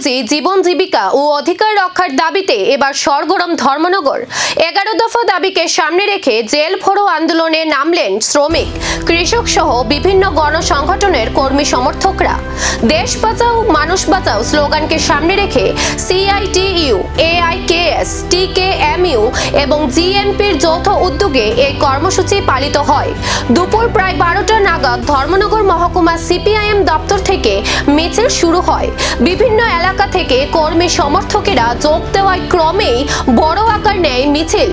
কর্মসূচি জীবন জীবিকা ও অধিকার রক্ষার দাবিতে এবার সরগরম ধর্মনগর। 11 দফা দাবিকে সামনে রেখে জেল ভরো আন্দোলনে নামলেন শ্রমিক, কৃষক সহ বিভিন্ন গণসংগঠনের কর্মী সমর্থকরা। দেশ বাঁচাও মানুষ বাঁচাও স্লোগানকে সামনে রেখে সিআইটিইউ, এআইকেএস, টিকেএমইউ এবং জিএনপির যৌথ উদ্যোগে এই কর্মসূচি পালিত হয়। দুপুর প্রায় 12টা নাগাদ ধর্মনগর মহকুমা সিপিআইএম দপ্তর থেকে মিছিল শুরু হয়। বিভিন্ন এলাকা থেকে কর্মী সমর্থকেরা যোগ দেওয়ায় ক্রমেই বড় আকার নেয় মিছিল।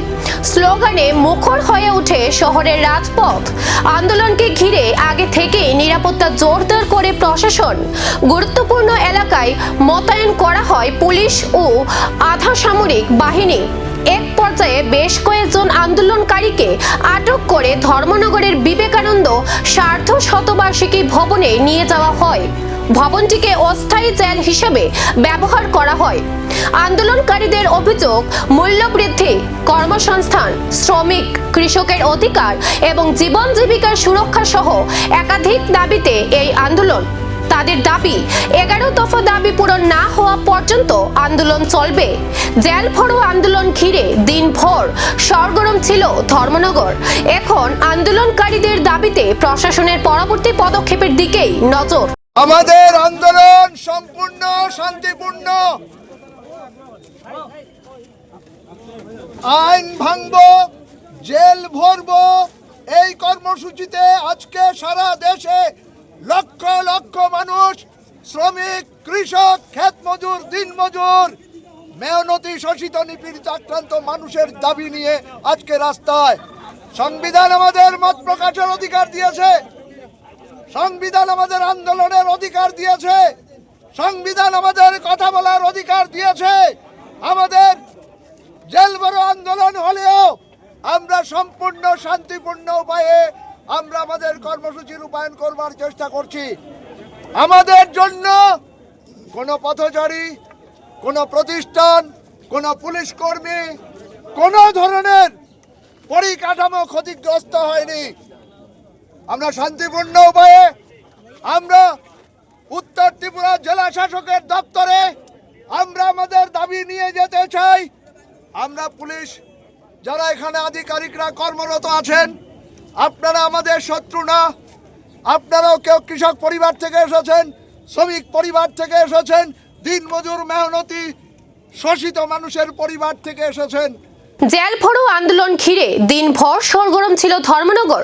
স্লোগানে মুখর হয়ে ওঠে শহরের রাজপথ। আন্দোলনকে ঘিরে আগে থেকেই নিরাপত্তা জোরদার করে প্রশাসন। গুরুত্বপূর্ণ এলাকায় মোতায়েন করা হয় পুলিশ ও আধা সামরিক বাহিনী। এক পর্যায়ে বেশ কয়েকজন আন্দোলনকারীকে আটক করে ধর্মনগরের বিবেকানন্দ সার্ধ শতবার্ষিকী ভবনে নিয়ে যাওয়া হয়। ভবনটিকে অস্থায়ী জেল হিসেবে ব্যবহার করা হয়। আন্দোলনকারীদের অভিযোগ, মূল্যবৃদ্ধি, কর্মসংস্থান, শ্রমিক, কৃষকের অধিকার এবং জীবন জীবিকার সুরক্ষা সহ একাধিক দাবিতে এই আন্দোলন। তাদের দাবি, 11 দফা দাবি পূরণ না হওয়া পর্যন্ত আন্দোলন চলবে। জেল ভরো আন্দোলন ঘিরে দিনভর সরগরম ছিল ধর্মনগর। এখন আন্দোলনকারীদের দাবিতে প্রশাসনের পরবর্তী পদক্ষেপের দিকেই নজর। আমাদের আন্দোলন সম্পূর্ণ শান্তিপূর্ণ। আইন ভাঙবো, জেল ভরবো, এই কর্মসূচিতে আজকে সারা দেশে লক্ষ লক্ষ মানুষ, শ্রমিক, কৃষক, ক্ষেত মজুর, দিন মজুর, মেহনতি, শোষিত, নিপীড়িত, আক্রান্ত মানুষের দাবি নিয়ে আজকে রাস্তায়। সংবিধান আমাদের মত প্রকাশের অধিকার দিয়েছে, সংবিধান আমাদের আন্দোলনের অধিকার দিয়েছে, সংবিধান আমাদের কথা বলার অধিকার দিয়েছে। আমাদের জেল ভরো আন্দোলন হলেও আমরা সম্পূর্ণ শান্তিপূর্ণ উপায়ে আমরা আমাদের কর্মসূচি রূপায়ণ করবার চেষ্টা করছি। আমাদের জন্য কোনো পথচারী, কোনো প্রতিষ্ঠান, কোনো পুলিশ কর্মী, কোনো ধরনের পরিকাঠামো ক্ষতিগ্রস্ত হয়নি। আমরা শান্তিপূর্ণ উপায়ে আমরা উত্তর ত্রিপুরা জেলা শাসকের দপ্তরে আমরা আমাদের দাবি নিয়ে যেতে চাই। আমরা পুলিশ যারা এখানে আধিকারিকরা কর্মরত আছেন, আপনারা আমাদের শত্রু না। আপনারাও কেউ কৃষক পরিবার থেকে এসেছেন, শ্রমিক পরিবার থেকে এসেছেন, দিনমজুর, মেহনতি, শোষিত মানুষের পরিবার থেকে এসেছেন। জেল ভরো আন্দোলন ঘিরে দিনভর সরগরম ছিল ধর্মনগর।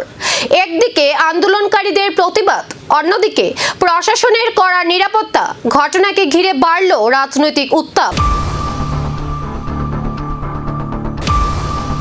একদিকে আন্দোলনকারীদের প্রতিবাদ, অন্যদিকে প্রশাসনের কড়া নিরাপত্তা। ঘটনাকে ঘিরে বাড়ল রাজনৈতিক উত্তাপ।